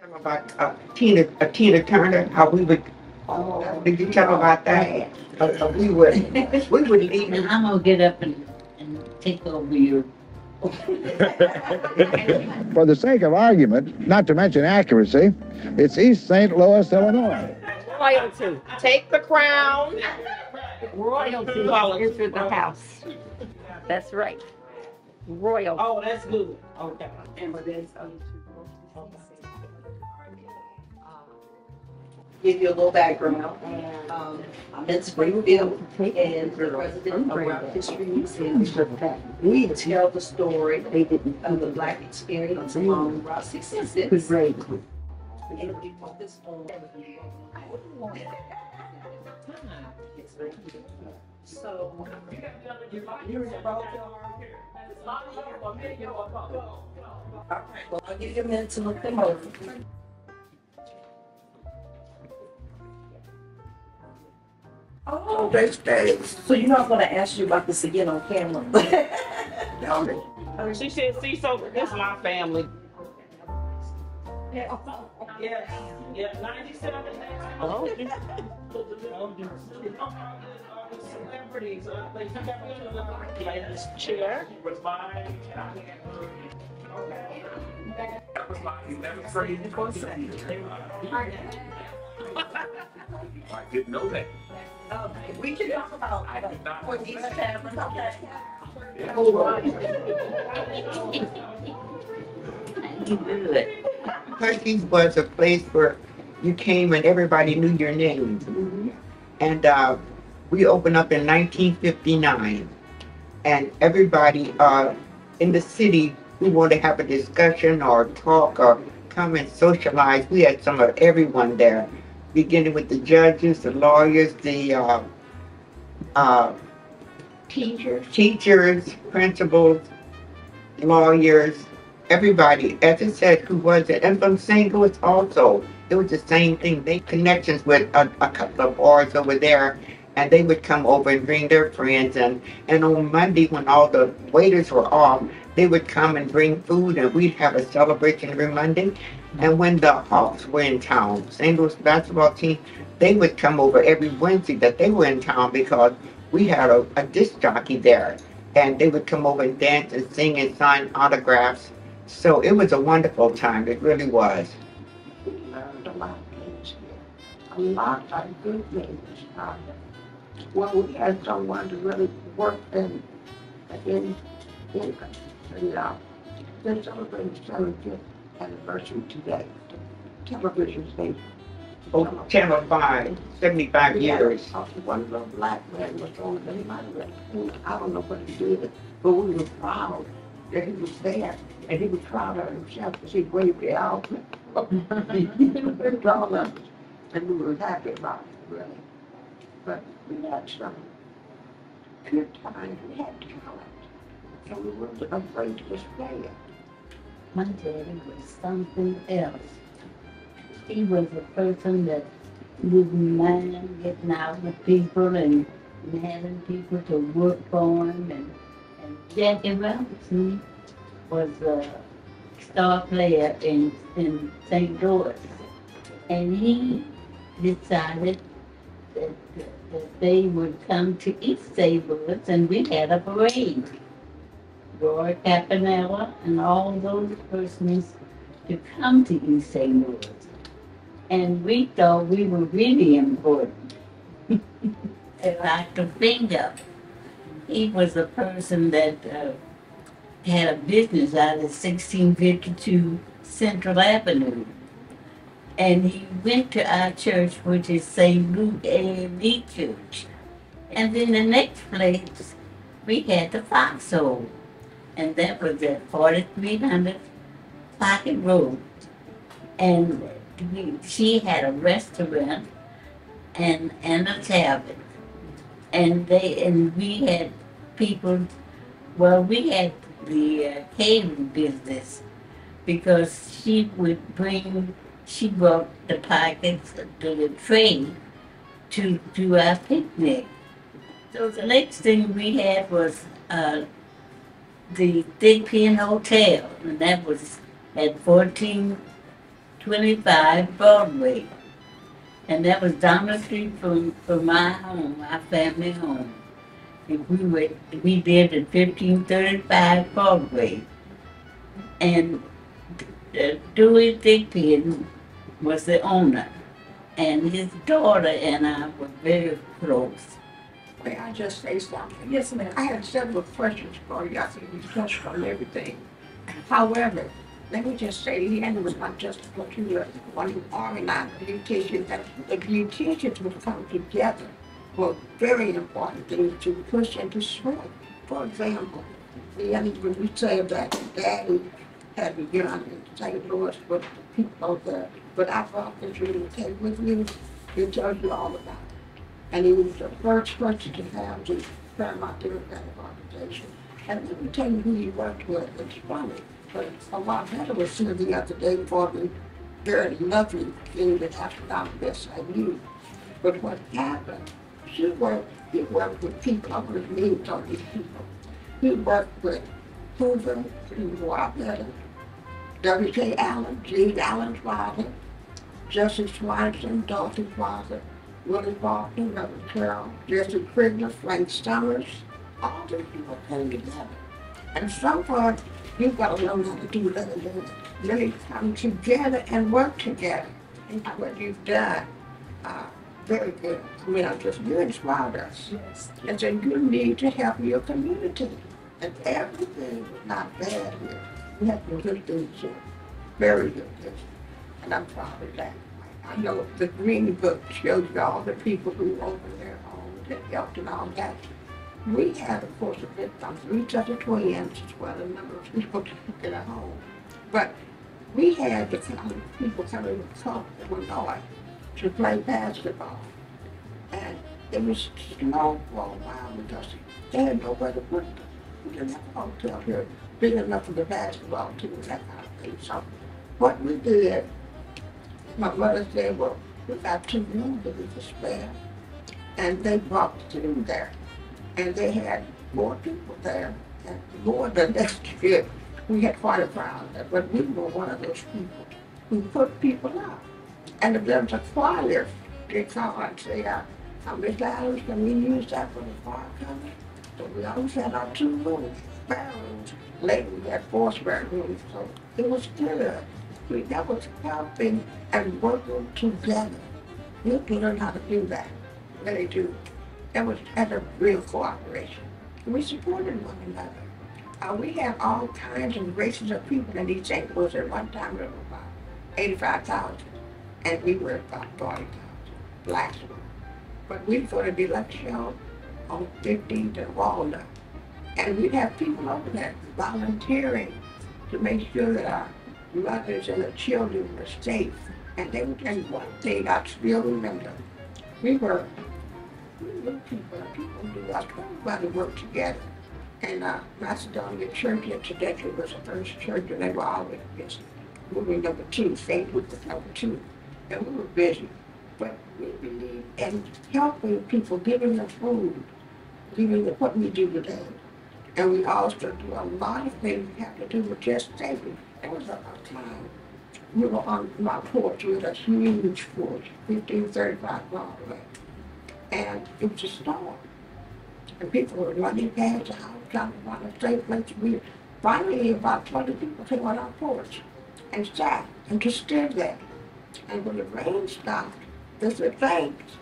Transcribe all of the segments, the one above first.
Tell them about Tina Turner, how we would. Did you tell them about that? We would leave. And I'm gonna get up and take over your. For the sake of argument, not to mention accuracy, it's East St. Louis, Illinois. Royalty. Take the crown. Royalty enter the house. That's right. Royalty. Oh, that's good. Okay. Give you a little background. I'm in Springfield and the president of Rock History Museum. We tell the story of the Black experience on Route 66. And we focus on so you're in the all right, well, I'll give you a minute to look them over. Oh, that's great. So you're not going to ask you about this again on camera? She said, see, so this is my family. Yeah, 97. Oh. Celebrities. This chair was mine. That was my 11th I didn't know that. We can talk about for these cameras. Turkey's was a place where you came and everybody knew your name. And we opened up in 1959. And everybody in the city who wanted to have a discussion or talk or come and socialize, we had some of everyone there, beginning with the judges, the lawyers, the teachers, principals, lawyers, everybody. As I said, who was it? And from St. Louis also, it was the same thing. They had connections with a couple of bars over there, and they would come over and bring their friends. And on Monday, when all the waiters were off, they would come and bring food, and we'd have a celebration every Monday. And when the Hawks were in town, St. Louis basketball team, they would come over every Wednesday that they were in town because we had a disc jockey there. And they would come over and dance and sing and sign autographs. So it was a wonderful time. It really was. We learned a lot of things here. A lot of good things. Well, we had someone to really work in the they're celebrating 75th anniversary today. Television station. Oh, Channel 5, 75 years. One of the black men was on the I don't know what he did, but we were proud that he was there, and he was proud of himself because he waved the out. He was proud of us, and we were happy about it, really. But we had some good times, we had talent, so we weren't afraid to display it. My daddy was something else. He was a person that didn't mind getting out with people and having people to work for him. And Jackie Robinson was a star player in St. Louis. And he decided that they would come to East St. Louis, and we had a parade. Roy Campanella and all those persons to come to East St. Louis. And we thought we were really important. Dr. Finger, he was a person that had a business out of 1652 Central Avenue. And he went to our church, which is St. Luke A&E Church. And then the next place, we had the Foxhole. And that was at 4300 Pocket Road. And she had a restaurant and a tavern. And we had people, well, we had the catering business because she brought the pockets to the tray to our picnic. So the next thing we had was the Thick Pin Hotel, and that was at 14 25 Broadway. And that was down the street from my home, my family home. And we lived at 1535 Broadway. And Dewey Thigpen was the owner. And his daughter and I were very close. May I just say something? Yes, ma'am. I have several questions for you. I think we touched on everything. However, let me just say, Leanne was not just what you were, when you organized the beauticians, that the beauticians would come together for very important things to push and to spread. For example, Leanne, when you say that Daddy had begun in St. Louis with the people there, but I brought this really came with you, it tells you all about it. And he was the first person to have the Paramount Democratic Organization. And let me tell you who he worked with. It's funny, but a lot better was here the other day for the very lovely thing that happened out of this I knew. But what happened, he worked with people, I'm going to name some of these people. He worked with Hoover, he was a lot better. W.J. Allen, Gene Allen's father, Jesse Swanson, Dorothy's father, Willie Faulkner, Reverend Carroll, Jesse Krigner, Frank Summers, all these people came together. And so far, you've got to learn how to do that and really come together and work together. And what you've done, very good. I mean, you inspired us. Yes. And so you need to help your community. And everything is not bad here. We have some good things here. Very good things. And I'm proud of that. I know the Green Book shows you all the people who opened their homes and helped and all that. We had, of course, a bit of 3 sets of twins as well, a number of people in a home. But we had the kind of people coming from Illinois to play basketball. And it was slow for a while because they had nowhere to put them. We didn't have a hotel here big enough for the basketball team and that kind of thing. So what we did, my mother said, well, we got 2 rooms that we could spare. And they brought the team there. And they had more people there. And more than next year, we had quite a crowd there. But we were one of those people who put people out. And if there was a choir, they call and say, Miss Adams, can we use that for the choir coming? So we always had our 2 rooms, spare rooms. Later we had 4 spare rooms. So it was good. That was helping and working together. You have to learn how to do that. Really do. That was a real cooperation. We supported one another. We had all kinds of races of people in East St. Louis. At one time there were about 85,000, and we were about 40,000 blacks. But we'd go to the election show on 15th and Walnut, and we'd have people over there volunteering to make sure that our mothers and the children were safe. And they would tell you one thing I still remember. We were people knew us, everybody worked together. And Macedonia Church in Tedeschi was the first church, and they were always busy. We were number 2, St. Luke was number 2, and we were busy. But we believed in helping people, giving them food, giving them what we do today. And we also do a lot of things we have to do with just saving. There was a time we were on my porch with a huge porch, 1535 Broadway. And it was a storm. And people were running past the house, trying to find a safe place. We finally, about 20 people came on our porch and sat and just stood there. And when the rain stopped, they said, thanks.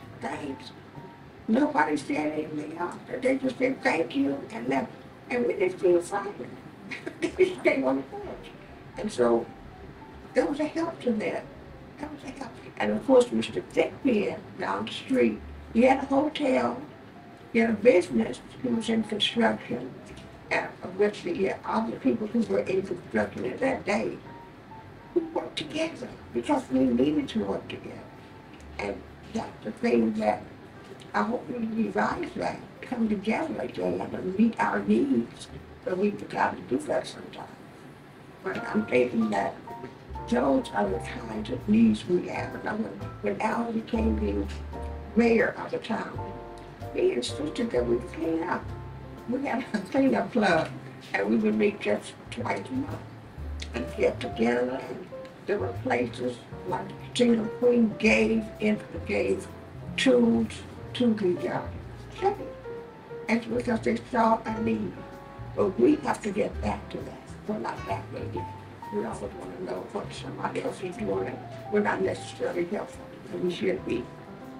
Nobody said anything else. They just said thank you and left. And we didn't feel frightened. They just stayed on the porch. And so there was a help to that. That was a help. And of course, Mr. Thigpen down the street, he had a hotel, he had a business, he was in construction, with the other people who were in construction at that day. We worked together because we needed to work together. And that's the thing that I hope we revise that, come together again and meet our needs. But we forgot to do that sometimes. But I'm thinking that those are the kinds of needs we have. And when Al became the mayor of the town, he insisted that we clean up. We had a cleanup club, and we would meet just twice a month and get together and There were places like Gina Queen gave tools to the church. And because they saw a need. But we have to get back to that. We're not that ready. We always want to know what somebody else is doing. We're not necessarily helpful, and we should be.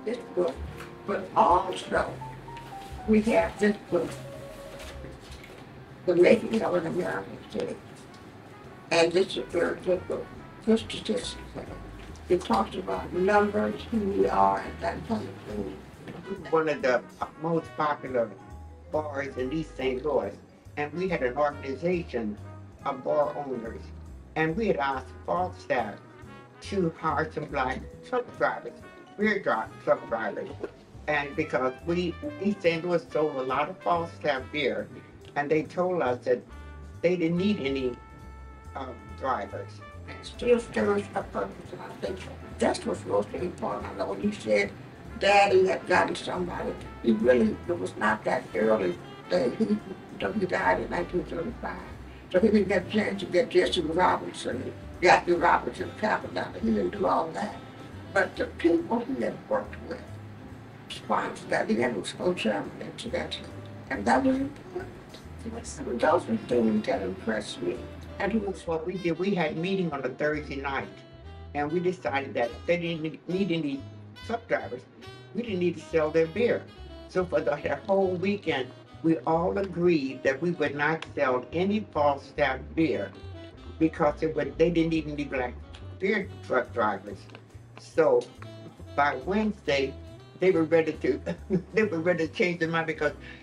This book. But also, we have this book, The Making of an American City. And this is a very good book. Good statistics. It talks about numbers, who we are, and that kind of thing. One of the most popular bars in East St. Louis, and we had an organization of bar owners, and we had asked Falstaff to hire some black truck drivers, truck drivers, and because East St. Louis sold a lot of Falstaff beer, and they told us that they didn't need any drivers. And still stirs a purpose, and I think that's what's most important. I know when you said Daddy had gotten somebody, it was not that early that he died in 1935. So he didn't get a chance to get Jesse Robinson, Jackie Robinson, Captain. He didn't do all that. But the people he had worked with sponsored that. He had was co-chairman incidentally. And that was important. Those were things that impressed me. And what we did, we had a meeting on a Thursday night, and we decided that if they didn't need any truck drivers, we didn't need to sell their beer. So for the whole weekend, we all agreed that we would not sell any Falstaff beer because they didn't need any black beer truck drivers. So by Wednesday, they were ready to change their mind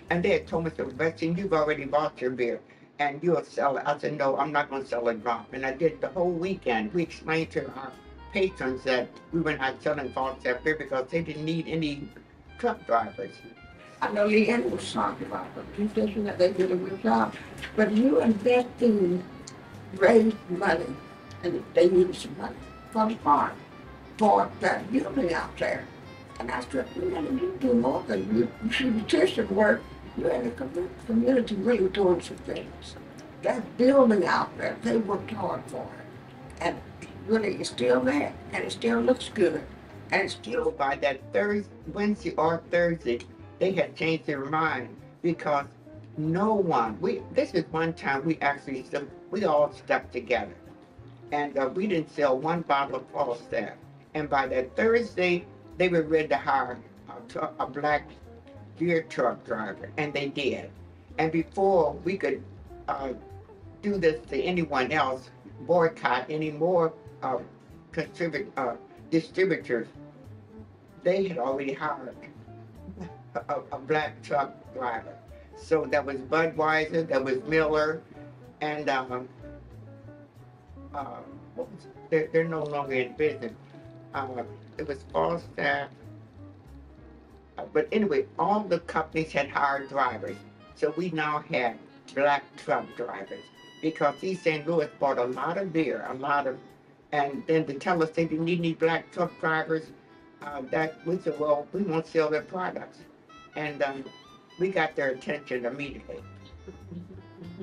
and they had told me, Betsy, you've already bought your beer and you'll sell it. I said, no, I'm not going to sell a drop. And I did the whole weekend. We explained to our patrons that we were not selling Falstaff beer because they didn't need any truck drivers. I know Leanne was talking about the position that they did a good job, but you investing raised money, and they needed some money for the farm, for that building out there. And I said, you do more than you see petition work. You're in the community really doing some things. That building out there, they worked hard for it. And really, it's still there, and it still looks good. And it's still by that Wednesday or Thursday, they had changed their mind because this is one time we all stuck together. And we didn't sell one bottle of Falstaff. And by that Thursday, they were ready to hire a black beer truck driver, and they did. And before we could do this to anyone else, boycott any more distributors, they had already hired a black truck driver. So that was Budweiser, that was Miller, and they're no longer in business. It was Falstaff. But anyway, all the companies had hired drivers. So we now had black truck drivers because East St. Louis bought a lot of beer, and then to tell us they didn't need any black truck drivers, that we said, well, we won't sell their products. And we got their attention immediately.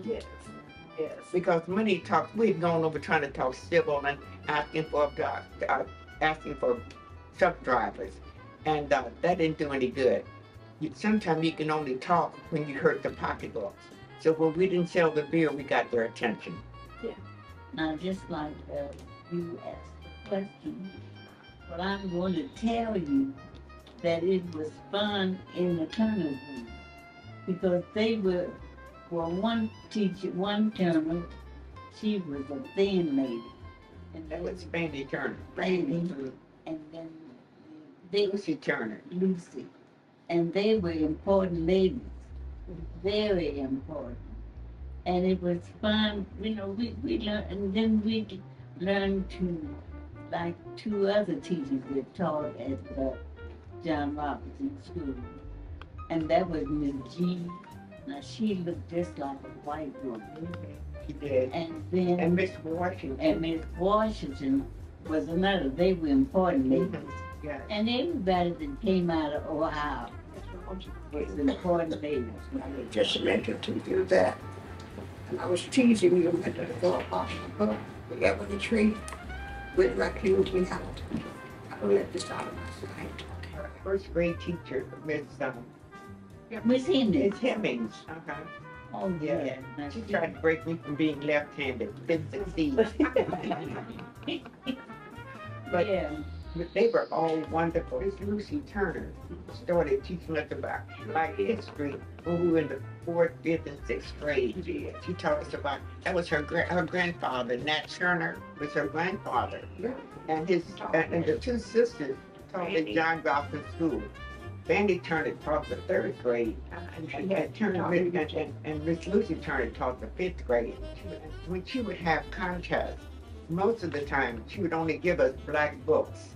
yes. Because many talks, we had gone over trying to talk civil and asking for truck drivers. And that didn't do any good. Sometimes you can only talk when you hurt the pocketbooks. So when we didn't sell the beer, we got their attention. Yeah. Now, just like you asked the question, but I'm going to tell you that it was fun in the Turner room because they were, one teacher, one Turner, she was a thin lady. And that was Fanny Turner. Fanny, and then Lucy Turner. Lucy. And they were important ladies, very important. And it was fun, we learned, and then we learned to, like two other teachers that taught at John Robertson School. And that was Miss G. Now she looked just like a white woman. She did. And Miss Washington. And Miss Washington was another. They were important ladies. Yes. And everybody that came out of Ohio was important ladies. I just mentioned to you that, and I was teasing you a minute ago about the book, The Ebony Tree. with raccoons, we have to. I don't let this out of my sight. First grade teacher, Miss Miss Hendon. Hemmings. Uh-huh. Oh, Yeah. yeah. She tried to break me from being left-handed. Didn't succeed. But Yeah. But they were all wonderful. Miss Lucy Turner started teaching us about Black history when we were in the 4th, 5th, and 6th grade. She taught us about, that was her grandfather, Nat Turner was her grandfather. And and the two sisters taught at John Gosford School. Bandy Turner taught the 3rd grade, and Miss Lucy Turner taught the 5th grade. When she would have contests, most of the time she would only give us black books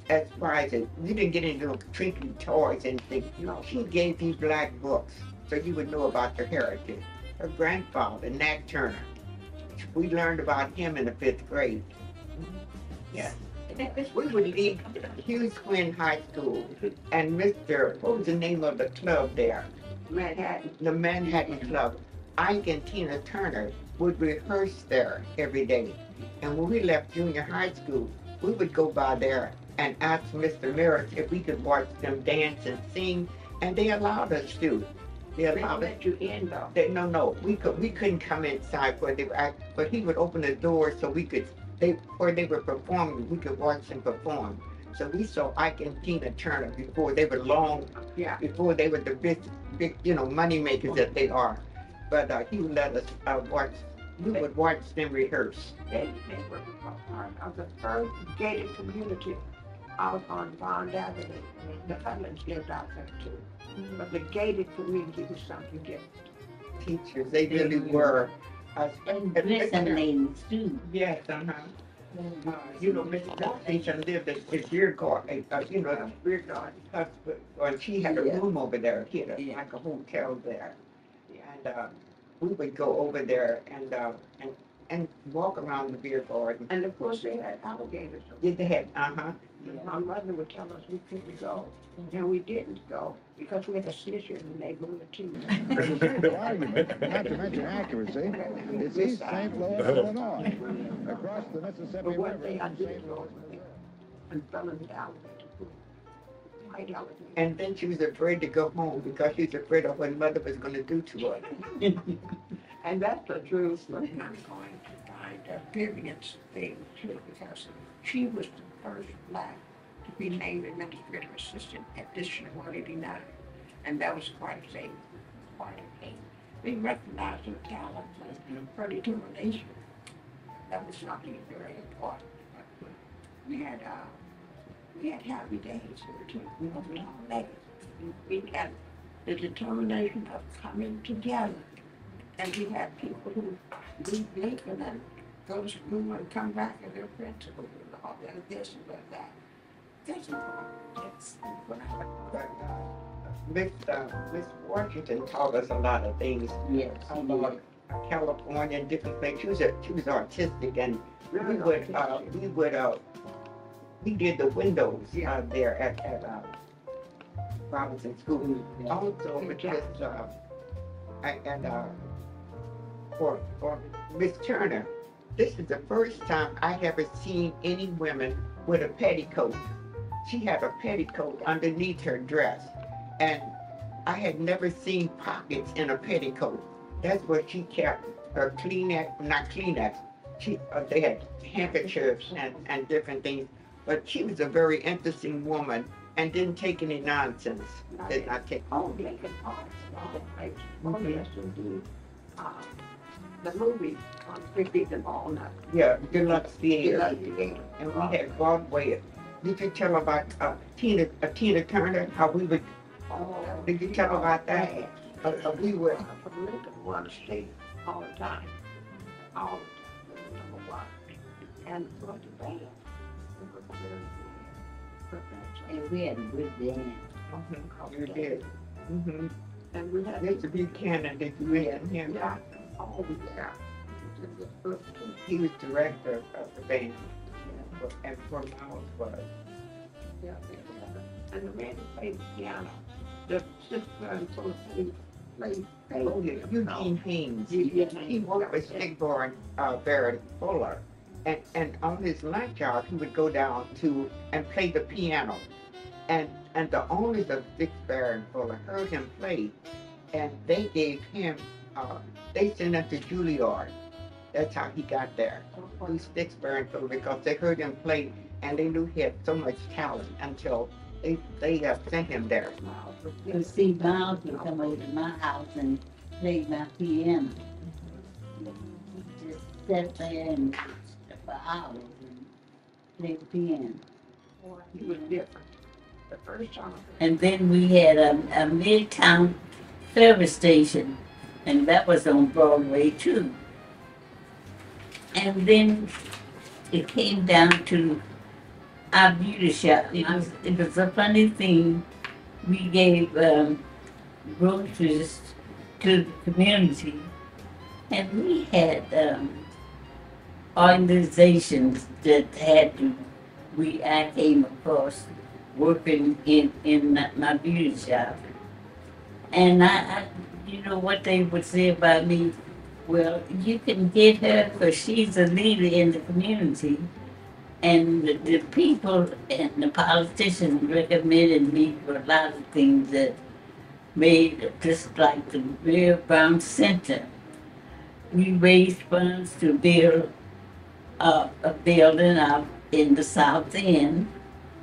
as prizes. You didn't get any little trinket toys and things. No, she gave you black books so you would know about their heritage. Her grandfather, Nat Turner, we learned about him in the 5th grade. Yeah. We would leave Hughes Quinn High School and what was the name of the club there? Manhattan. The Manhattan Club. Ike and Tina Turner would rehearse there every day. And when we left junior high school, we would go by there and ask Mr. Merritt if we could watch them dance and sing, and they allowed us to. They allowed us. Let you in though. No, we couldn't come inside where they were at, but he would open the door so we could, where they were performing, we could watch them perform. So we saw Ike and Tina Turner before they were before they were the big, money makers that they are. But he would let us watch. We would watch them rehearse. They were part of the first gated community out on Bond Avenue. The Hudlins lived out there too. But the gated community was something different. Teachers, they really were. And dressing ladies too. Yes, Mrs. Station lived at beer garden, beer garden. And she had a room over there. She had like a hotel there. And we would go over there and walk around the beer garden. And of course they had alligators. Yeah, they had, My mother would tell us we couldn't go. And we didn't go because we had a sister in the neighborhood too. Argument, not to mention accuracy, it's East St. Louis, Illinois, across the Mississippi But one River. day I did go and fell in the alligator pool. White alligator. And then she was afraid to go home because she was afraid of what mother was going to do to her. And that's the truth. But I'm going to find Vivian's thing too because she was the first black to be named administrative assistant at District 189. And that was quite a thing. They recognized her talent and her determination. That was something very important. But we had happy days here too. We had the determination of coming together. And we had people who leave Lincoln and go to school and come back and their principal and all that, this and that. That's important. That's what Miss Washington taught us a lot of things. Yes. About California and different things. She was artistic, and we did the windows there at Robinson School. Also, for Miss Turner, this is the first time I ever seen any women with a petticoat. She had a petticoat underneath her dress, and I had never seen pockets in a petticoat. That's where she kept her Kleenex, not Kleenex. They had handkerchiefs and different things, but she was a very interesting woman and didn't take any nonsense. Did not take. Oh, Lincoln Park. Oh, yes, indeed. The movie on 50th and Walnut. Yeah, Deluxe Theater. Deluxe Theater. And we had Broadway. Did you tell about Tina Turner? How we would? Did you tell about that? We would. From Lincoln, we on the stage all the time. All the time. Number one. And for the band. And we had a good dance. We did. And we had Mr. Buchanan, did you mention him? Yeah. Oh, yeah. He was director of the band, and for Miles was. Yeah, and the man who played the piano, the sister and so played. Oh, yeah, Eugene Haynes. Yeah. He worked with Stigborn Barrett Fuller, and on his lunch hour, he would go down to and play the piano. And the owners of Dick's Bar and Fuller heard him play, and they gave him, they sent him to Juilliard. That's how he got there, through Dick's Bar and Fuller, because they heard him play, and they knew he had so much talent until they sent him there. You see, Miles would come over to my house and play my piano. He just sat there and for hours and played the piano. He was different. The first time. And then we had a Midtown service station, and that was on Broadway too. And then it came down to our beauty shop. It was a funny thing. We gave groceries to the community, and we had organizations that had to. I came across working in my beauty shop, and I you know what they would say about me. Well, you can get her because she's a leader in the community. And the people and the politicians recommended me for a lot of things that made, just like the Bear Brown Center. We raised funds to build a building out in the South End.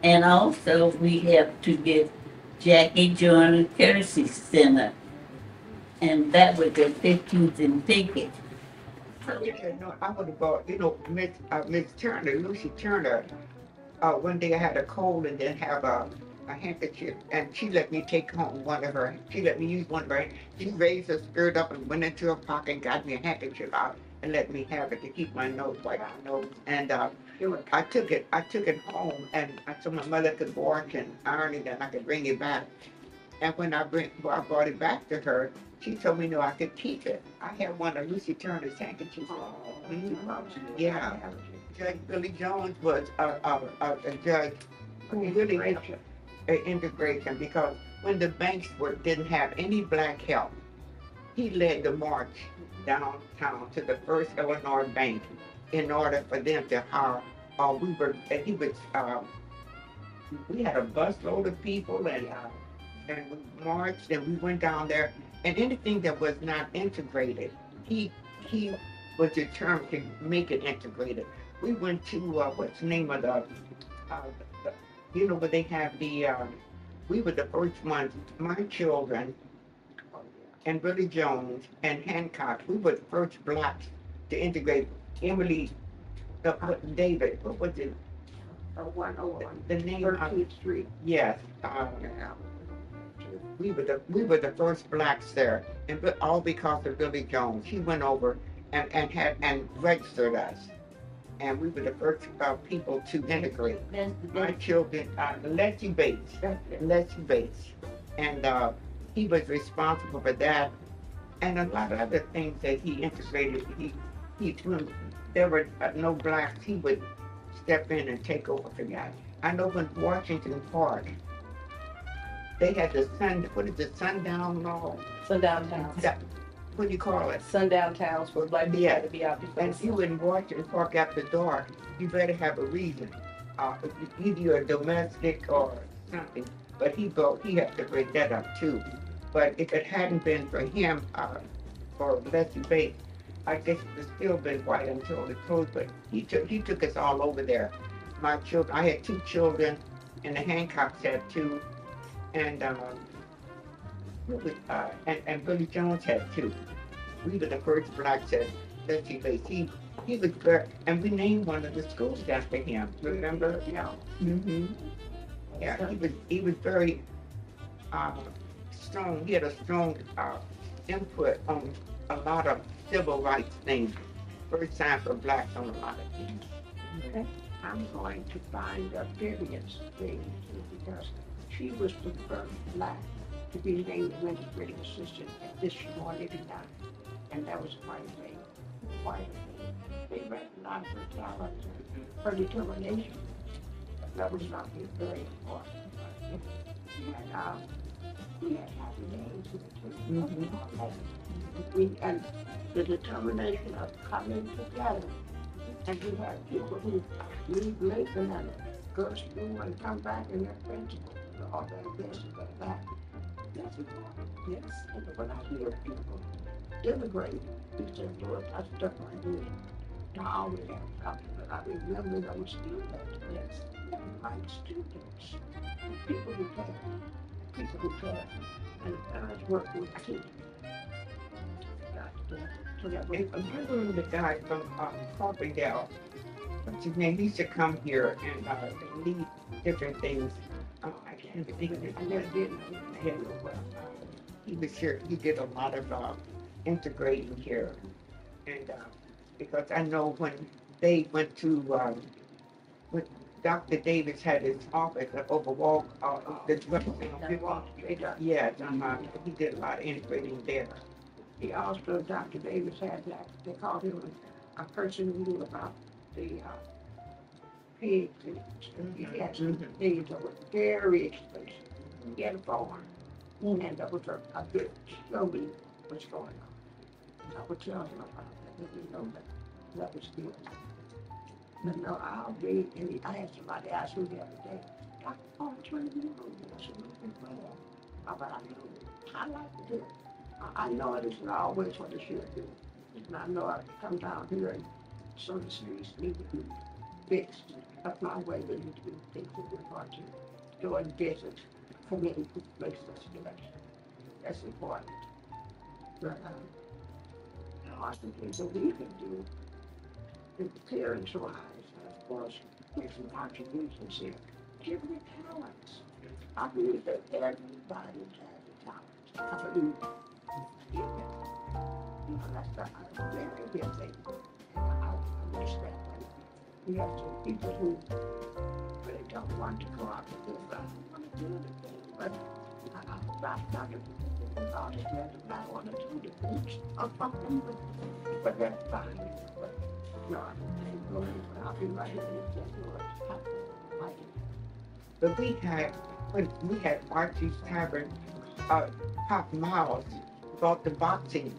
And also we have to get Jackie Joyner Courtesy Center. And that was at 15th and Pickett. Yeah, no, I would have bought, Miss Turner, Lucy Turner. One day I had a cold and didn't have a handkerchief, and she let me take home she let me use one of her, she raised her skirt up and went into her pocket and got me a handkerchief out and let me have it to keep my nose, wipe my nose. And I took it home, and so my mother could wash and iron it, and I could bring it back. And when I brought it back to her, she told me no, I could keep it. I had one of Lucy Turner's handkerchiefs. Yeah. Judge Billy Jones was a judge who really had an integration, because when the banks didn't have any black help, he led the march downtown to the First Illinois Bank in order for them to hire. We had a busload of people, and we marched and we went down there, and anything that was not integrated, he was determined to make it integrated. We went to what's the name of where they have we were the first ones, my children and Billy Jones and Hancock, we were the first blacks to integrate. Emily, David, what was it? 101. The name 13th Street. Yes. We were the first blacks there, and all because of Billy Jones. He went over and registered us, and we were the first people to integrate. My children, Leslie Bates, and he was responsible for that, and a lot of other things that he integrated. When there were no blacks, he would step in and take over for that. I know when Washington Park, they had sundown law? Sundown towns. What do you call it? Sundown towns where black people had to be out before. And if you in Washington Park after dark, you better have a reason. Either you're a domestic or something. But he had to break that up too. But if it hadn't been for him, for Leslie Bates, I guess it would still been white until it closed. But he took us all over there. My children, I had 2 children, and the Hancocks had 2. And Billy Jones had 2. We were the first blacks at Leslie Bates. He was very, and we named one of the schools after him. Remember? Yeah. Mm-hmm. Yeah. He was very strong. He had a strong input on a lot of civil rights things. First time for blacks on a lot of things. Okay. I'm going to find Vivian's thing because she was the first black to be named administrative assistant at District 189. And that was quite a thing. They recognized her talent and her determination. That was not very important. And we had happy names with the and the determination of coming together And you have people who leave Lincoln and go to school and come back and they're principal. All their best is back. That's important. Yes. And when I hear people immigrate, he said, Lord, I stuck my head. I always have something, but I remember those students. Yes. Like students. People who care. People who care. And the parents work with kids. So that was And you remember the guy from Carbondale, what's his name? He used to come here and lead different things. I can't think of his I never name. did know his name real well. He was here. He did a lot of integrating here, and because I know when they went to when Dr. Davis had his office over Wall, the yeah, he did a lot of integrating there. He also, Dr. Davis had that, they called him a person who knew about the pigs. And he had some things that were very expensive. He had a farm, and that was a good show me what's going on. I would tell him about that, let me know that was good. But no, I'll be, and I had somebody ask me the other day, Dr. Paul, turn me on. I said, well, but I like to do it. I know it isn't always what it should do. And I know I come down here and some of the streets need to be fixed. That's my way they need to be fixed with regard to doing business for me to make such direction. That's important. But I think things that we can do in parents' lives, and of course, make some contributions here. Give me talents. I believe that everybody has a talent. I believe give it. You know, that's a very big thing. And I understand that. We have some people who really don't want to go out and do it. I don't want to do the thing, but I'm not to understand that I want to do the things. But that's fine. But no, I don't think going to I'll be right here in the But we had when we had Archie's Tavern, Pop Miles brought the boxing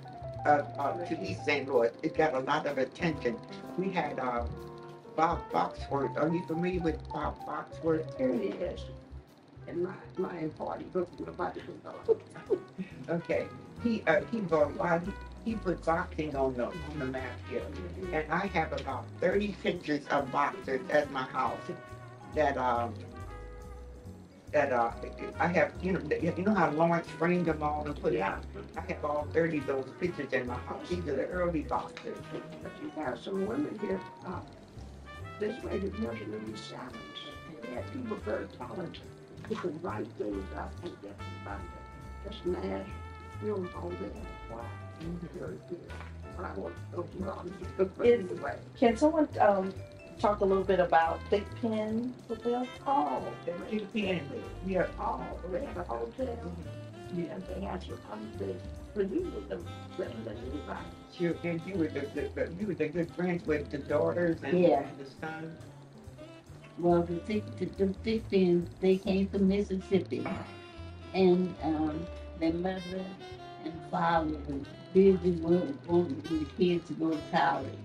to East St. Louis. It got a lot of attention. We had Bob Foxworth. Are you familiar with Bob Foxworth? Here he is. In my party book, nobody can go. Okay, he brought he put boxing on the map here, and I have about 30 pictures of boxers at my house that I have, you know how Lawrence framed them all and put it out? I have all 30 of those pictures in my house. These are the early boxers. But you have some women here, this lady mentioned in these salons. They had people very talented who could write things up and get somebody to just mash films on there. Wow, very good. But I want to go on. Can someone talk a little bit about thick pen with them? Oh, They can, yeah. oh, they had a hotel. Yeah, they had some unbig, but you were the better than anybody. Sure, and you were the good friends with the daughters and Yeah. the son. Well, the 15, they came from Mississippi, and their mother and father was busy wanting the kids to go to college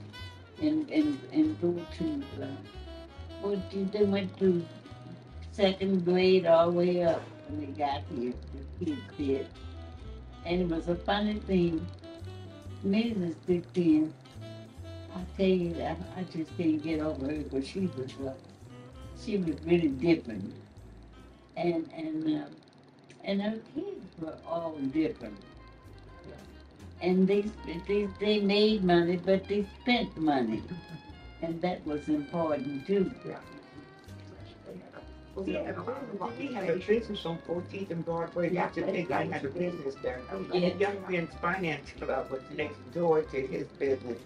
and go to, they went to second grade all the way up when they got here, the kids did. And it was a funny thing. Mrs. 15, I tell you that I just can't get over her, but she was really different, and her kids were all different, and they made money, but they spent money, and that was important too. Yeah, we had a business on 14th and Broadway. Yeah, I had a business there. Yeah. The Young Men's Finance Club was next door to his business.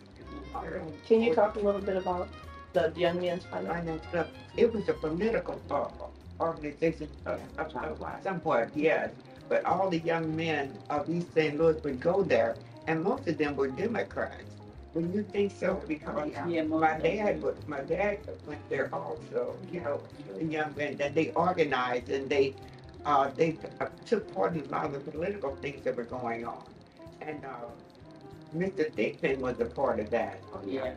Can you talk a little bit about the Young Men's Finance? Finance Club. It was a political organization, somewhat, yes. But all the young men of East St. Louis would go there, and most of them were Democrats. Wouldn't you think so? Because Yeah, my dad went there also. The young men that they organized and they took part in a lot of the political things that were going on. And Mr. Thigpen was a part of that. Yeah.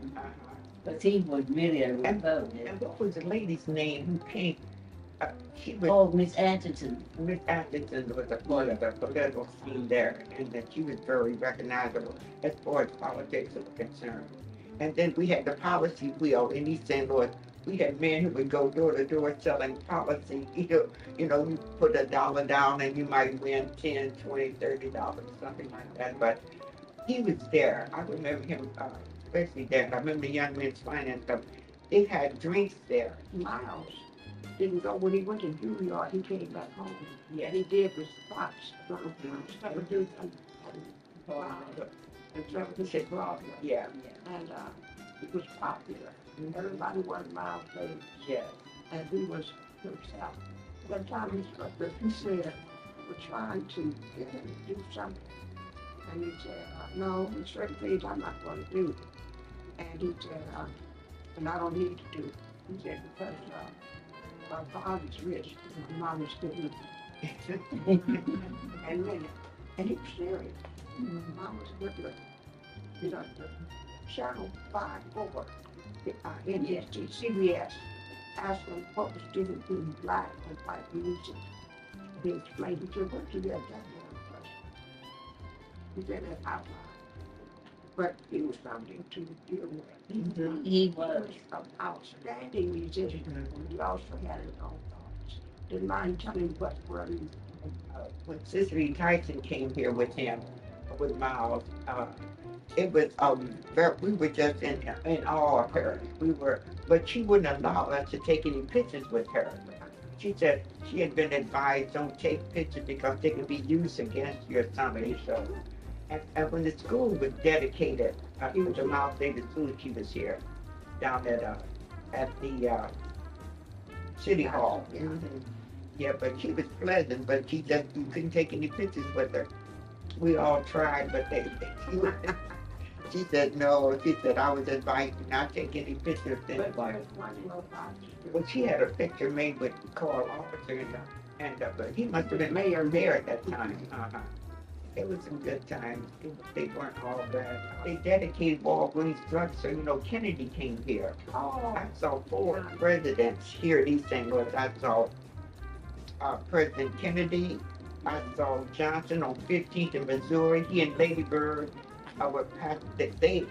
Because he was really a And Republican. what was the lady's name who came? She was Oh, Miss Atherton. Miss Atkinson was a part of the political scene there, and that she was very recognizable as far as politics was concerned. And then we had the policy wheel in East St. Louis. We had men who would go door to door selling policy. You put $1 down and you might win 10, 20, $30, something like that. But he was there. I remember him, especially there. I remember the Young Men's Finance Club. They had drinks there. Miles didn't go when he went to Juilliard. He came back home. Yeah. He did was spots. And 76 Broadway. Yeah. And it was popular. And everybody wanted Miles Davis. Yeah. And he was himself. One time he struck us, he said, we're trying to get him to do something. And he said, no, there's certain things I'm not going to do. And he said, and I don't need to do it. He said, because my father's rich, my mama's still and then, and he was serious. Mom was good with, the Channel 5-4, NBC, CBS, asked him what was different between black and white music. He explained, he said, what do you have that question? He said that out loud. But he was something to deal with. He was. An outstanding musician. He also had his own thoughts. Didn't mind telling what were When Cicely Tyson came here with him, with Miles, it was we were just in awe of her. But she wouldn't allow us to take any pictures with her. She said she had been advised, don't take pictures because they can be used against you or something. So, and when the school was dedicated, it was the Miles Davis School, she was here down at the City Hall. Yeah, but she was pleasant, but you couldn't take any pictures with her. We all tried, but she said no. She said I was advised to not take any pictures. Well, she had a picture made with Carl Officer, but he must have been mayor there at that time. It was some good times. They weren't all bad. They dedicated Walgreens drugstore. Kennedy came here. Oh, I saw 4 presidents here in East St. Louis. I saw President Kennedy. I saw Johnson on 15th in Missouri. He and Lady Bird were passed. They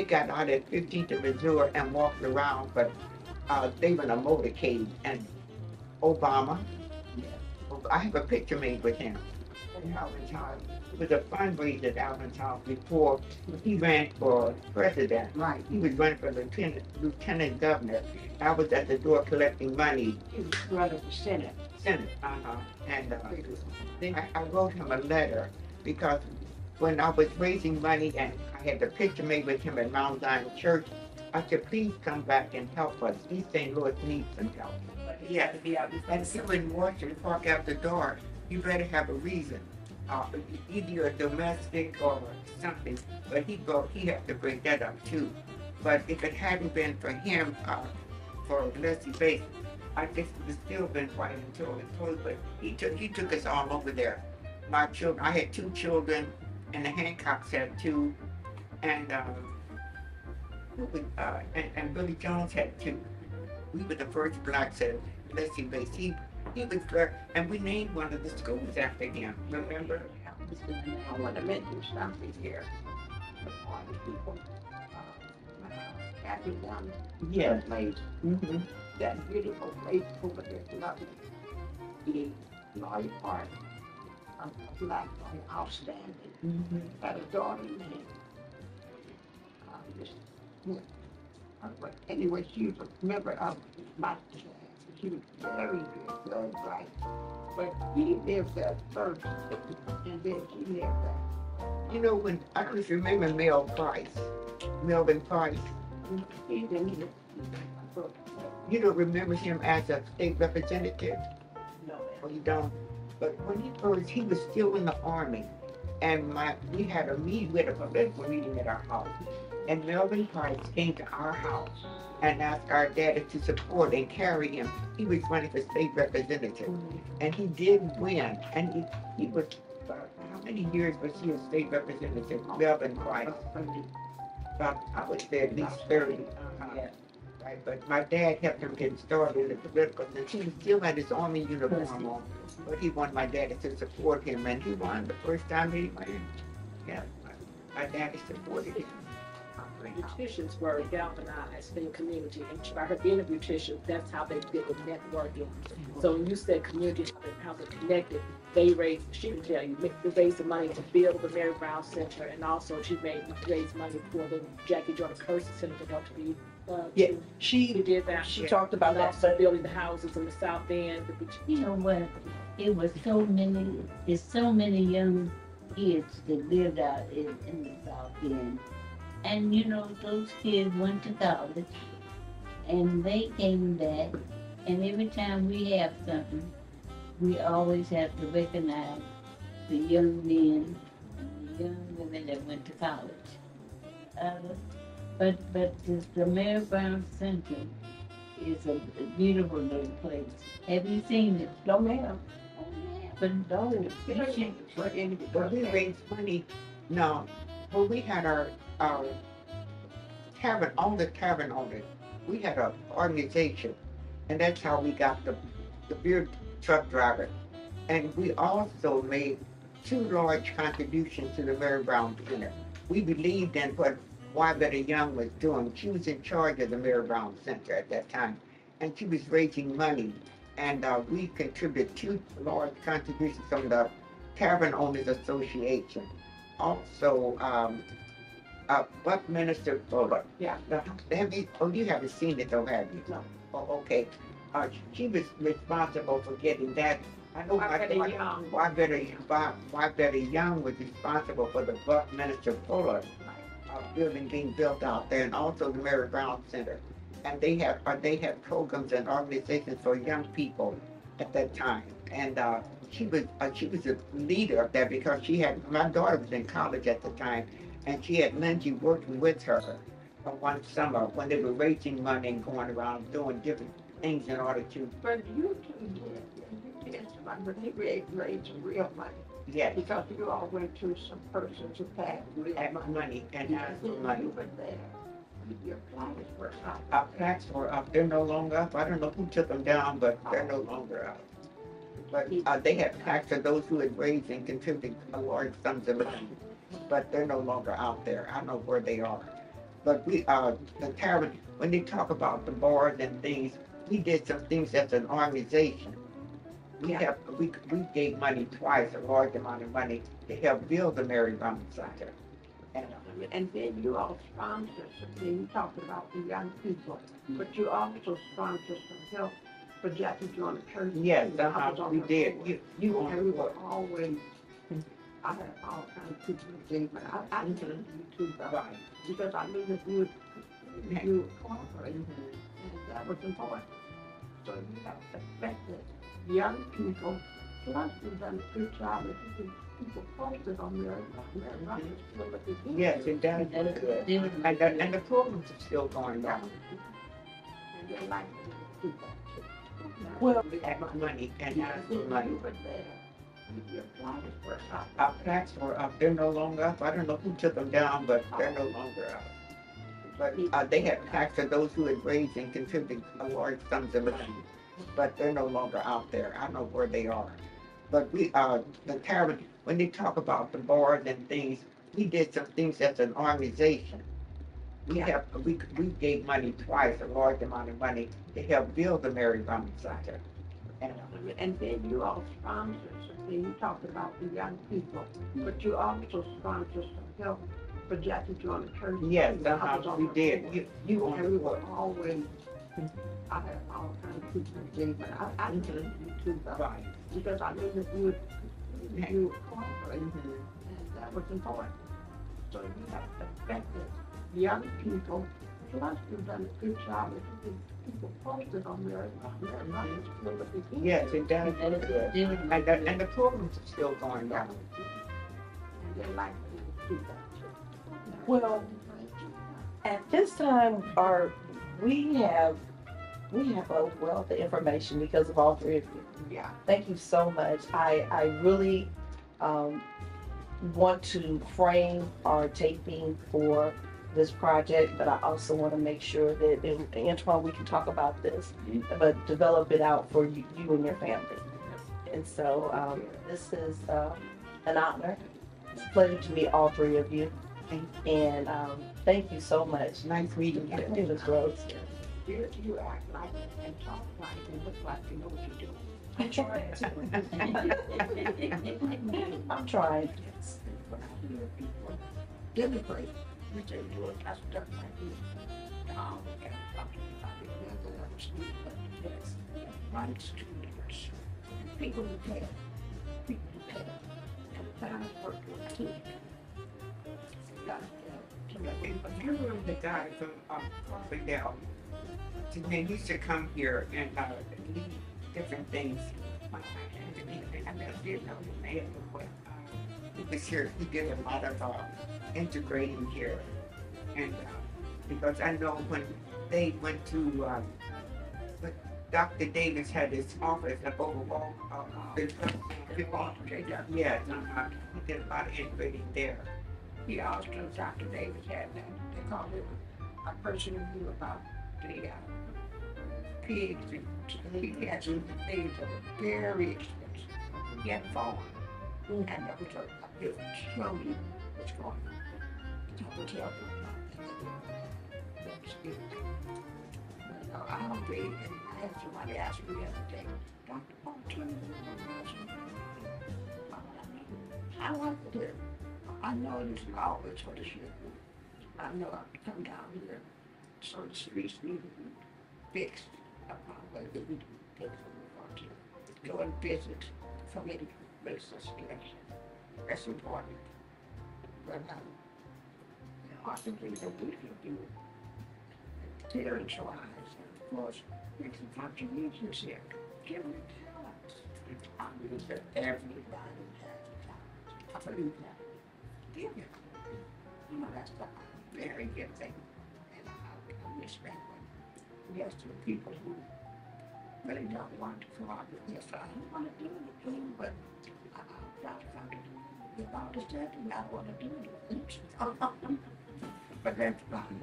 got out at 15th in Missouri and walked around, but they were in a motorcade. And Obama, I have a picture made with him in Alvin's house. It was a fundraiser at Alvin's house before he ran for president. Right. He was running for lieutenant governor. I was at the door collecting money. He was running for Senate. And then I wrote him a letter because when I was raising money and I had the picture made with him at Mount Zion Church, I said, please come back and help us. East St. Louis needs some help. Yeah, and if you're in Washington Park after dark, you better have a reason. Either a domestic or something, but he had to break that up too. But if it hadn't been for him, for Leslie Bates, I guess it would still been quiet until it closed, but he took us all over there. My children, I had 2 children, and the Hancocks had 2, and Billy Jones had 2. We were the first blacks at Leslie Bates. He was there, and we named one of the schools after him. Remember? I want to mention something here. All the people, Kathy Young, Yes. place, that beautiful place over there, lovely. The lawyer part of black lawyer, outstanding. Had a daughter named Miss Smith. But anyway, she was a member of my class. She was very good, very bright. But he lived there first, and then she lived there. When I just remember Melvin Price. He didn't live. You don't remember him as a state representative? No, Well, you don't. But when he was still in the Army, and we had a meeting with a political meeting at our house. And Melvin Price came to our house and asked our daddy to support and carry him. He was running for state representative. And he did win. And he was, how many years was he a state representative? Melvin Price. I would say at least 30. Yeah. Right, but my dad helped him get started in the political since he still had his army uniform on. But he wanted my daddy to support him, and he won the first time he ran. Yeah, my daddy supported him. Beauticians were galvanized in the community, and by her being a beautician, that's how they did the networking. So when you said community, how they connected, she can tell you, they raised the money to build the Mary Brown Center, and also she raised money for the Jackie Jordan Kersey Center to help to be, Yeah, she did that. she talked about And that. also building the houses in the South End. You know what? There's so many young kids that lived out in the South End. And you know, those kids went to college and they came back. And every time we have something, we always have to recognize the young men and the young women that went to college. Uh, but the Mary Brown Center is a beautiful little place. Have you seen it? No, ma'am. Oh, yeah, but no, you should. But we raised money. No, when we had our all the tavern owners, we had an organization, and that's how we got the beer truck driver. And we also made two large contributions to the Mary Brown Center. We believed in what Wybetta Young was doing. She was in charge of the Mary Brown Center at that time, and she was raising money. And we contributed two large contributions from the Tavern Owners Association. Also, Buckminster Fuller. Yeah. You haven't seen it though, have you? No. Oh, okay. She was responsible for getting that. I know Wybetta Young was responsible for the Buckminster Fuller building being built out there, and also the Mary Brown Center. And they had programs and organizations for young people at that time. And she was a leader of that because my daughter was in college at the time, and she had Lindsay working with her one summer when they were raising money and going around doing different things in order to. But you two did something, but he raised real money. Yes. Because you all went to some persons who had real money and asked for money. You were there. Your plaques were up. Our plaques were up. They're no longer up. I don't know who took them down, but they're no longer up. But they had plaques of those who had raised and contributed large sums of money. But they're no longer out there. I don't know where they are. But the tavern, when they talk about the bars and things, we did some things as an organization. We gave money twice, a large amount of money, to help build the Mary Brown Center. And then you all sponsored something. You talked about the young people, but you also sponsored some help for Jackie Jordan Kersey. Yes, we did. You and we were always. I had all kinds of people who gave, but I didn't you too, right? Because I knew that you would cooperate, and that was important. So you have to expect that young people. Plus, you've done a good job at keeping people posted on their Yes, it does look good. And the programs are still going on. And they like to do that too. Well, we had money and asked for money. Your plaques were up. Our plaques were up. They're no longer up. I don't know who took them down, but they're no longer up. But they had plaques of those who had raised and contributed large sums of money. But they're no longer out there. I don't know where they are. But the tavern, when they talk about the bars and things, we did some things as an organization. We gave money twice, a large amount of money, to help build the Mary Brown Center. And then you all sponsored something. You talked about the young people, but you also sponsored some help for Jackie Jordan Kersey. Yes, we did. And we were always. I had all kinds of people who gave, but I didn't you too, right? Because I knew that you would cooperate, and that was important. So you have to expect that young people. Plus, you've done a good job of keeping people posted on their Yes, it does look good. And the programs are still going on. And they like to do that too. Well, at this time, we have a wealth of information because of all three of you. Yeah. Thank you so much. I really want to frame our taping for this project, but I also want to make sure that, and Antoine, we can talk about this, but develop it out for you and your family. And so this is an honor. It's a pleasure to meet all three of you. And thank you so much. Nice meeting you. It was Rose. You act like and talk like and look like you know what you're doing. I'm trying. I'm trying. Yes, when I hear people deliberate, we say you are just done like you. And talking about it, never understood, but yes, rights to leaders. And people who care, people who care. And parents work with too. You remember the guy from Carbondale? They used to come here and lead different things. I never did know his name, but he was here. He did a lot of integrating here, and because I know when they went to, when Dr. Davis had his office up over Wall, yeah, he did a lot of integrating there. He also, Dr. Davis had that, they called it a person who knew about the pigs. He had some things that were very expensive. He had a farm, and there was a bit slowly was going on. So I would tell them that's good. But I don't read, and I had somebody ask me the other day, Dr. Barton, I like to do. I know it isn't always what it should be. I know I come down here, so the streets need to be fixed. I probably didn't take to go and visit for me to make such connection. That's important. But I think that we can do territorialize and of course make some contributions here. Give them talents. I believe that everybody has talent. I believe that. Give it. You know, that's a very good thing. And I respect when yes, to the people who really don't want to cooperate. Yes, I don't want to do anything, but I've got to come to do it. If I understand it, I want to do it. But that's fine.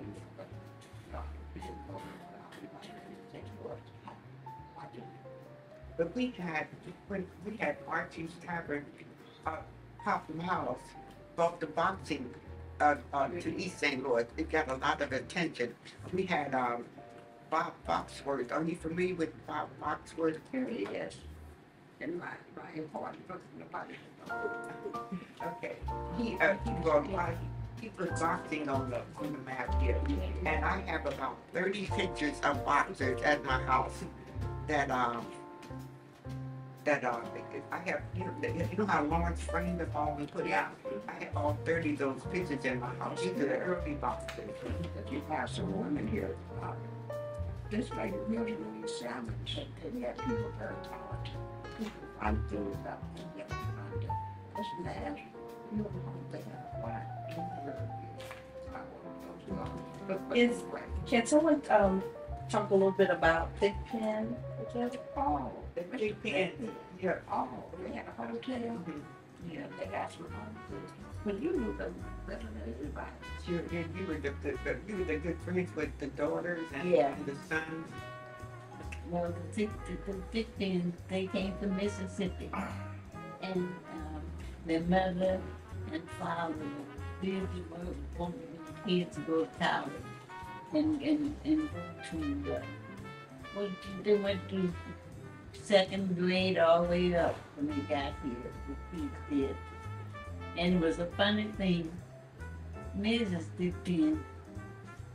But we had, when we had Archie's Tavern, Popham House, both the boxing to East St. Louis, it got a lot of attention. We had Bob Foxworth. Are you familiar with Bob Foxworth? Yes. In my important book, nobody Okay. He put boxing on the map here. And I have about 30 pictures of boxers at my house that I have, you know how Lawrence framed them all and put it out? I have all 30 of those pictures in my house. These are the early boxers. You have some women here. This lady really salmons. And yet people very talented. People fight through about this nash. You don't know they have why. Can someone talk a little bit about Thick Pen? Oh, The big pen. Yeah. oh, they had a hotel. Yeah, they got some home. But you knew them better than everybody. You were the good friends with the daughters and, Yeah. and the sons. Well, the Thick Pens, they came from Mississippi. And their mother and father lived wanted the kids to go to college and go to, they went to second grade all the way up when they got here, the kids did. And it was a funny thing. Mrs. Thick Pen,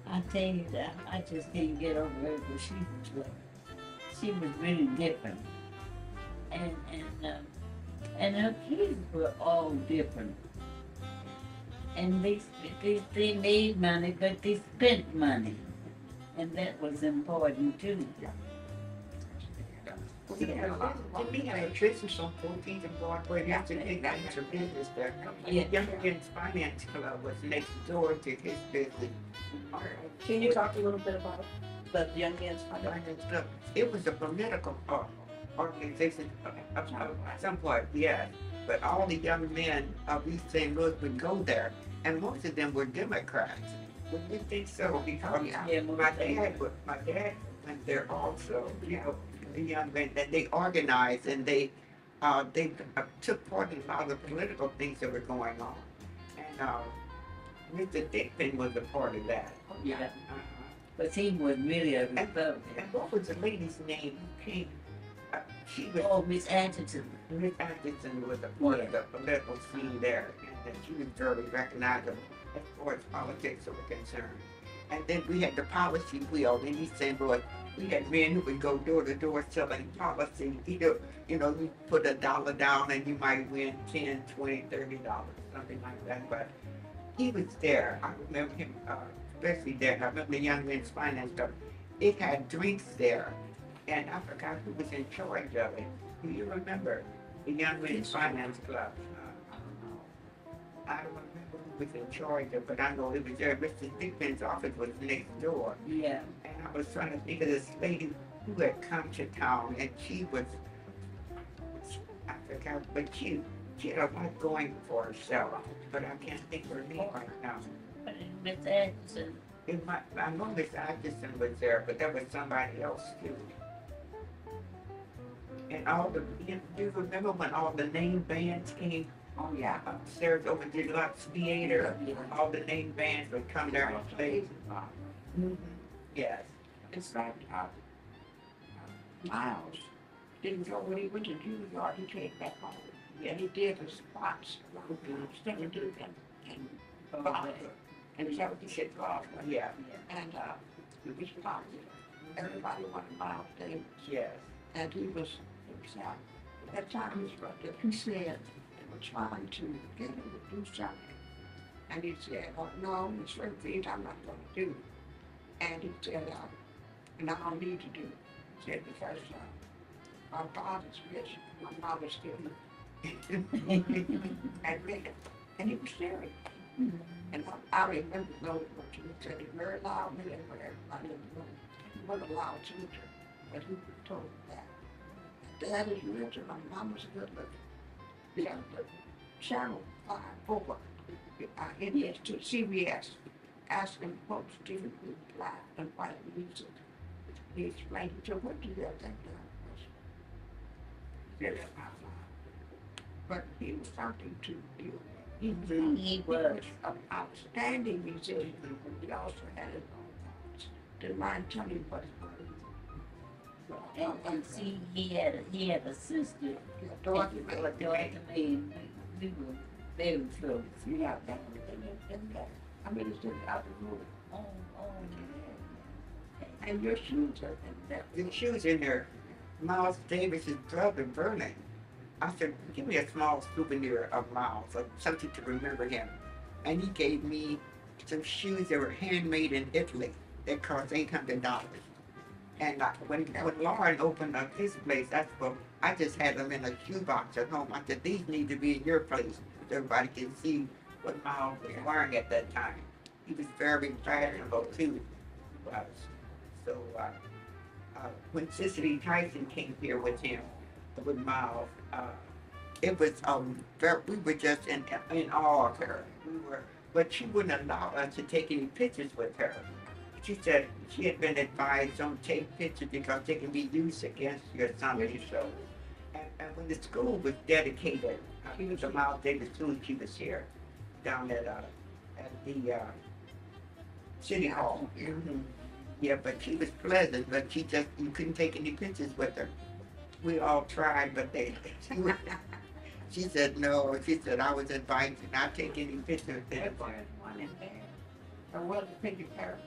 I tell you that I just can't get over her, but she was really different. And her kids were all different. And they made money, but they spent money. And that was important too. Did we have a business on 14th and Broadway? We used to take that into business there. Yeah. Young Men's Finance Club was next door to his business. Can you talk a little bit about the Young Men's Finance Club. It was a political organization somewhat, yes. But all the young men of East St. Louis would go there, and most of them were Democrats. Well, you think so? Because Yeah, my dad went there also. You know, the young men that they organized and they took part in a lot of the political things that were going on. And Mr. Dickman was a part of that. yeah. Uh-huh. But he was really a Republican. And what was the lady's name who came? She was. Oh, Miss Anderson. Miss Atkinson was a part of the political scene there, and that she was very recognizable as far as politics were concerned. And then we had the policy wheel in East St. Louis. We had men who would go door to door selling policy. Either, you know, you put $1 down and you might win 10, 20, $30, something like that. But he was there. I remember him, especially there. And I remember the Young Men's Finance Club. It had drinks there, and I forgot who was in charge of it. Do you remember the Young Men's Finance Club? I don't remember who was in charge of it, but I know it was there. Mr. Dickman's office was next door. Yeah. And I was trying to think of this lady who had come to town, and she was, I forgot, but she had a lot going for herself, but I can't think of her name right now. Miss Anderson. I know Miss Atkinson was there, but there was somebody else too. And do you remember when all the name bands came? Oh yeah, upstairs over the Deluxe Theater, all the name bands would come there and play. Mm-hmm. Yes. It's like Miles didn't go when he went to New York. He came back home, and he did the spots around Stephen Duke and Boston and 76 Boston. Yeah. And it was popular. Everybody wanted Miles Davis. Yes. And he was himself. At that time, his brother, he said they were trying to get him to do something. And he said, oh, no, there's certain things I'm not going to do. And he said, and I don't need to do it. He said, because my father's rich, my mother's still and rich. And he was serious. And I remember those words. He said it very loudly and for everybody in the room. He wasn't a loud teacher, but he was told that. Dad is rich and my mama's good looking. Yeah, the channel 5 over Indians to CBS, asking folks different groups, black and white music. He explained, he said, what do you think that was? He said, that's my father. But he was something to deal with. He was an outstanding musician, but he also had his own thoughts. Didn't mind telling you what his And see, he had a sister. Dorothy May. We were very close. Yeah, that I mean, it's just out the room. Oh. And your shoes are in there. The shoes in there. Miles Davis's brother, Vernon. I said, give me a small souvenir of Miles, or something to remember him. And he gave me some shoes that were handmade in Italy. They cost $800. And when Lauren opened up his place, I just had them in a shoebox at home. I said, these need to be in your place so everybody can see what Miles was wearing at that time. He was very fashionable too. So when Cicely Tyson came here with him, with Miles, it was we were just in awe of her. But she wouldn't allow us to take any pictures with her. She said she had been advised, don't take pictures because they can be used against you or something. So, and when the school was dedicated, the Miles Davis School, she was here down at the City Hall. Mm-hmm. Yeah, but she was pleasant, but you couldn't take any pictures with her. We all tried, but she said no. She said I was advised to not take any pictures. There's one in there. There was a picture there.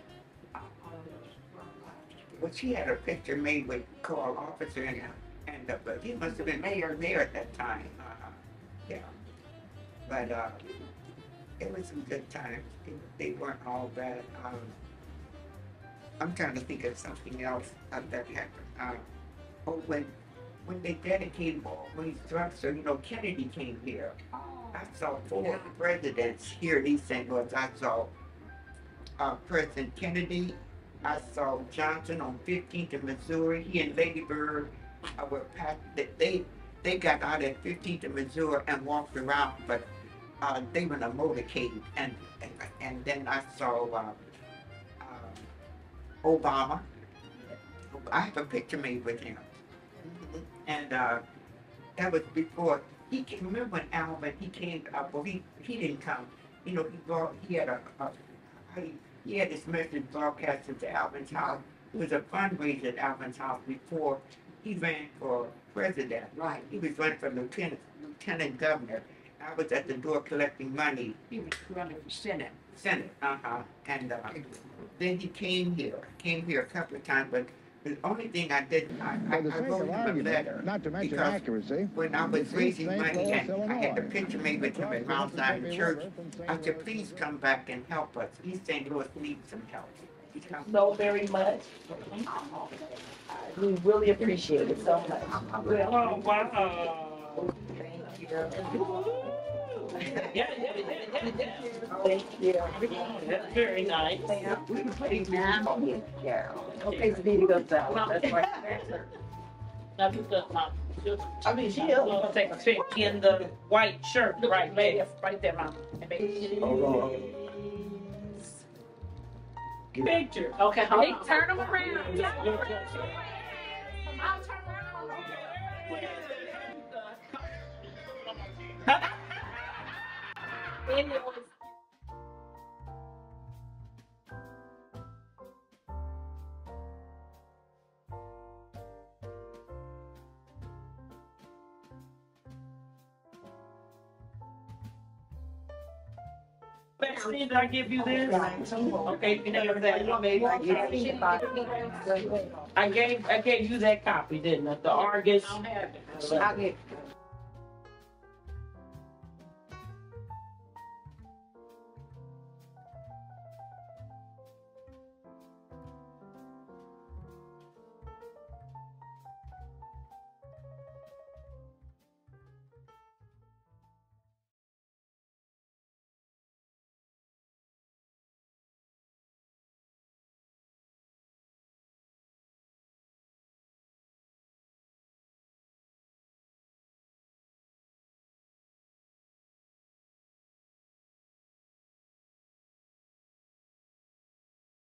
Well, she had a picture made with Carl Officer in it, but he must have been mayor there at that time. Yeah, but it was some good times. They weren't all bad. I'm trying to think of something else that happened. When they dedicated all these drugstores, you know, Kennedy came here. I saw 4 presidents here in East St. Louis. I saw President Kennedy. I saw Johnson on 15th in Missouri. He and Lady Bird were packed. They got out at 15th in Missouri and walked around, but they were in a motorcade. And then I saw Obama. I have a picture made with him. And that was before he came. Remember when Alvin, he came, well, he didn't come. You know, he had he had this message broadcasted to Alvin's house. It was a fundraiser at Alvin's house before he ran for president. Right. He was running for lieutenant governor. I was at the door collecting money. He was running for Senate. Senate, and then he came here a couple of times, but the only thing I didn't, I For the sake wrote of him a argument, letter. not to mention because accuracy, when I was it's raising St. money Louis, and I had the Illinois. picture made with him at Mount Zion Church, I said, please come back and help us. East St. Louis needs some help. He come- So very much. We really appreciate it so much. Oh, wow. Thank you. Yeah. Thank you. That's very nice. We can play now. Yeah. Okay, speed it up that one. That's right. Now you got my. I mean, she I'm gonna take a pic in the white shirt right there. right there, Mom. Picture. Okay, hold on. Turn them around. I'll turn around. Anyways. Did I give you this? Okay, you know that. I gave you that copy, didn't I? The Argus. I'll get